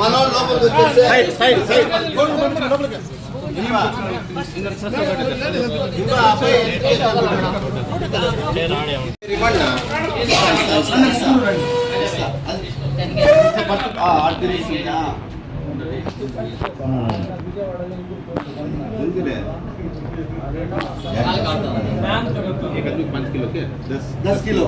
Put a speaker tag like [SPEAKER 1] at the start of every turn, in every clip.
[SPEAKER 1] మనోళ్ళు లోపలికి వచ్చేస్తే दस किलो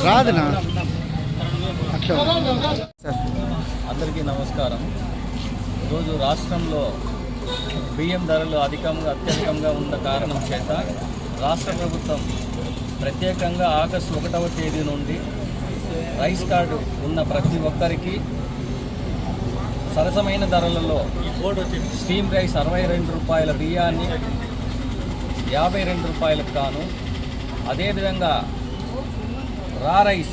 [SPEAKER 1] రాదునా
[SPEAKER 2] అందరికీ నమస్కారం. ఈరోజు రాష్ట్రంలో బియ్యం ధరలు అత్యధికంగా ఉన్న కారణం చేత రాష్ట్ర ప్రభుత్వం ప్రత్యేకంగా ఆగస్టు 1వ తేదీ నుండి రైస్ కార్డు ఉన్న ప్రతి ఒక్కరికి సరసమైన ధరలలో స్టీమ్ రైస్ 62 రూపాయల బియ్యాన్ని 52 రూపాయలకు గాను, అదేవిధంగా రా రైస్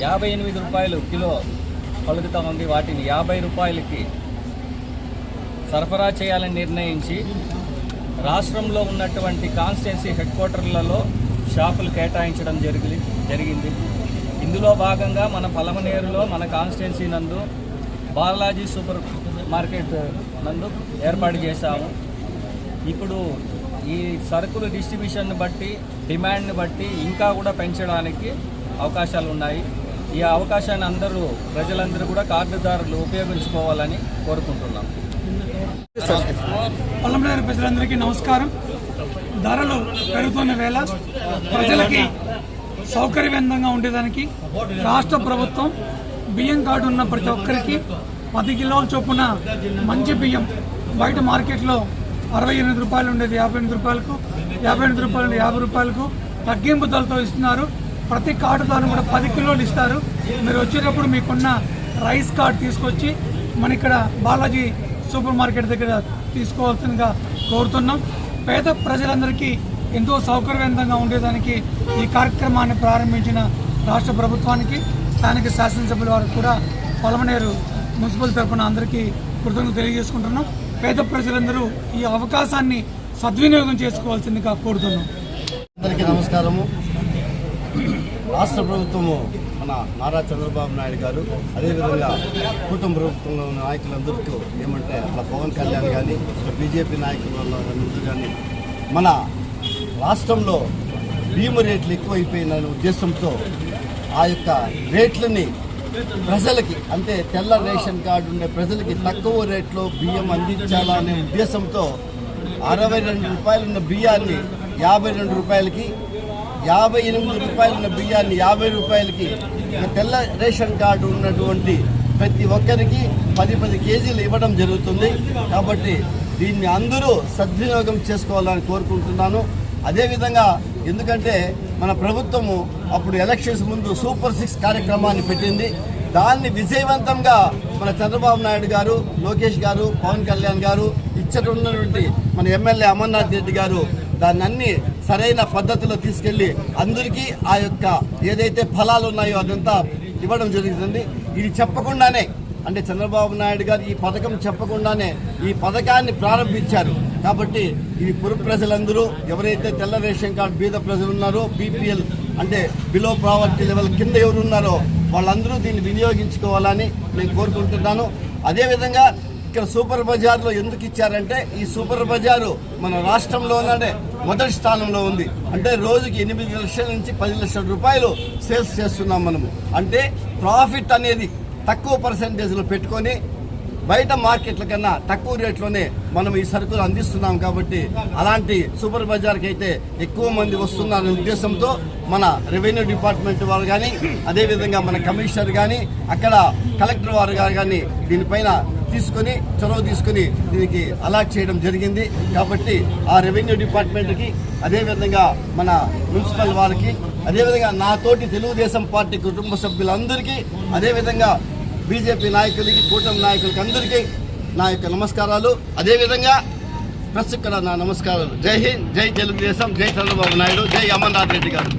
[SPEAKER 2] 58 రూపాయలు కిలో పలుకుతూ ఉంది. వాటిని 50 రూపాయలకి సరఫరా చేయాలని నిర్ణయించి రాష్ట్రంలో ఉన్నటువంటి కాన్స్టిట్యున్సీ హెడ్ క్వార్టర్లలో షాపులు కేటాయించడం జరిగింది. ఇందులో భాగంగా మన పలమనేరులో మన కాన్స్టిట్యున్సీ నందు బాలాజీ సూపర్ మార్కెట్ నందు ఏర్పాటు చేశాము. ఇప్పుడు ఈ సరుకులు డిస్ట్రిబ్యూషన్ని బట్టి డిమాండ్ని బట్టి ఇంకా కూడా పెంచడానికి అవకాశాలు ఉన్నాయి. ఈ అవకాశాన్ని ప్రజలందరూ కూడా కార్డుదారులు ఉపయోగించుకోవాలని కోరుకుంటున్నాం.
[SPEAKER 3] పల్లమనేరు ప్రజలందరికీ నమస్కారం. ధరలు పెరుగుతున్న వేళ ప్రజలకి సౌకర్యవంతంగా ఉండేదానికి రాష్ట్ర ప్రభుత్వం బియ్యం కార్డు ఉన్న ప్రతి ఒక్కరికి 10 కిలోల చొప్పున మంచి బియ్యం బయట మార్కెట్లో 68 రూపాయలు ఉండేది 58 రూపాయలకు, 58 రూపాయలు 50 రూపాయలకు తగ్గింపు ధరలతో ఇస్తున్నారు. ప్రతి కార్డుదారు కూడా 10 కిలోలు ఇస్తారు. మీరు వచ్చేటప్పుడు మీకున్న రైస్ కార్డు తీసుకొచ్చి మన ఇక్కడ బాలాజీ సూపర్ మార్కెట్ దగ్గర తీసుకోవాల్సిందిగా కోరుతున్నాం. పేద ప్రజలందరికీ ఎంతో సౌకర్యవంతంగా ఉండేదానికి ఈ కార్యక్రమాన్ని ప్రారంభించిన రాష్ట్ర ప్రభుత్వానికి, స్థానిక శాసనసభ్యుల వారికి కూడా పలమనేరు మున్సిపల్ తరఫున అందరికీ కృతజ్ఞతలు తెలియజేసుకుంటున్నాం. పేద ప్రజలందరూ ఈ అవకాశాన్ని సద్వినియోగం చేసుకోవాల్సిందిగా కోరుతున్నాం.
[SPEAKER 1] అందరికీ నమస్కారము. రాష్ట్ర ప్రభుత్వము మన నారా చంద్రబాబు నాయుడు గారు, అదేవిధంగా కుటుంబ ప్రభుత్వంలో ఉన్న నాయకులందరికీ ఏమంటే అట్లా పవన్ కళ్యాణ్ కానీ బీజేపీ నాయకులందరూ కానీ మన రాష్ట్రంలో బియ్యం రేట్లు ఎక్కువైపోయిన ఉద్దేశంతో ఆ యొక్క రేట్లని ప్రజలకి, అంటే తెల్ల రేషన్ కార్డు ఉండే ప్రజలకి తక్కువ రేట్లో బియ్యం అందించాలనే ఉద్దేశంతో 62 రూపాయలు ఉన్న బియ్యాన్ని 52 రూపాయలకి, 58 రూపాయలు ఉన్న బియ్యాన్ని 50 రూపాయలకి, తెల్ల రేషన్ కార్డు ఉన్నటువంటి ప్రతి ఒక్కరికి 10 కేజీలు ఇవ్వడం జరుగుతుంది. కాబట్టి దీన్ని అందరూ సద్వినియోగం చేసుకోవాలని కోరుకుంటున్నాను. అదేవిధంగా ఎందుకంటే మన ప్రభుత్వము అప్పుడు ఎలక్షన్స్ ముందు సూపర్ 6 కార్యక్రమాన్ని పెట్టింది. దాన్ని విజయవంతంగా మన చంద్రబాబు నాయుడు గారు, లోకేష్ గారు, పవన్ కళ్యాణ్ గారు, ఇచ్చటున్నటువంటి మన ఎమ్మెల్యే అమర్నాథ్ రెడ్డి గారు దాన్ని అన్ని సరైన పద్ధతిలో తీసుకెళ్లి అందరికీ ఆ యొక్క ఏదైతే ఫలాలు ఉన్నాయో అదంతా ఇవ్వడం జరుగుతుంది. ఇది చెప్పకుండానే అంటే చంద్రబాబు నాయుడు గారు ఈ పథకం చెప్పకుండానే ఈ పథకాన్ని ప్రారంభించారు. కాబట్టి ఇది పుర ప్రజలందరూ ఎవరైతే తెల్ల రేషన్ కార్డు బీద ప్రజలు ఉన్నారో, బీపీఎల్ అంటే బిలో ప్రావర్టీ లెవెల్ కింద ఎవరు ఉన్నారో వాళ్ళందరూ దీన్ని వినియోగించుకోవాలని నేను కోరుకుంటున్నాను. అదేవిధంగా ఇక్కడ సూపర్ బజార్లో ఎందుకు ఇచ్చారంటే ఈ సూపర్ బజారు మన రాష్ట్రంలోనే మొదటి స్థానంలో ఉంది. అంటే రోజుకి 8 లక్షల నుంచి 10 లక్షల రూపాయలు సేల్స్ చేస్తున్నాం మనము. అంటే ప్రాఫిట్ అనేది తక్కువ పర్సెంటేజ్లో పెట్టుకొని బయట మార్కెట్ల కన్నా తక్కువ రేట్లోనే మనం ఈ సరుకులు అందిస్తున్నాం. కాబట్టి అలాంటి సూపర్ బజార్కి అయితే ఎక్కువ మంది వస్తున్నారనే ఉద్దేశంతో మన రెవెన్యూ డిపార్ట్మెంట్ వారు కానీ, అదేవిధంగా మన కమిషనర్ కానీ, అక్కడ కలెక్టర్ వారు గారు కానీ దీనిపైన తీసుకొని చొరవ తీసుకుని దీనికి అలాట్ చేయడం జరిగింది. కాబట్టి ఆ రెవెన్యూ డిపార్ట్మెంట్కి, అదేవిధంగా మన మున్సిపల్ వారికి, అదేవిధంగా నాతోటి తెలుగుదేశం పార్టీ కుటుంబ సభ్యులందరికీ, అదేవిధంగా బీజేపీ నాయకులకి, కూటమి నాయకులకి అందరికీ నా యొక్క నమస్కారాలు. అదేవిధంగా ప్రెస్ కూడా నా నమస్కారాలు. జై హింద్, జై తెలుగుదేశం, జై చంద్రబాబు నాయుడు, జై అమర్నాథ్ రెడ్డి గారు.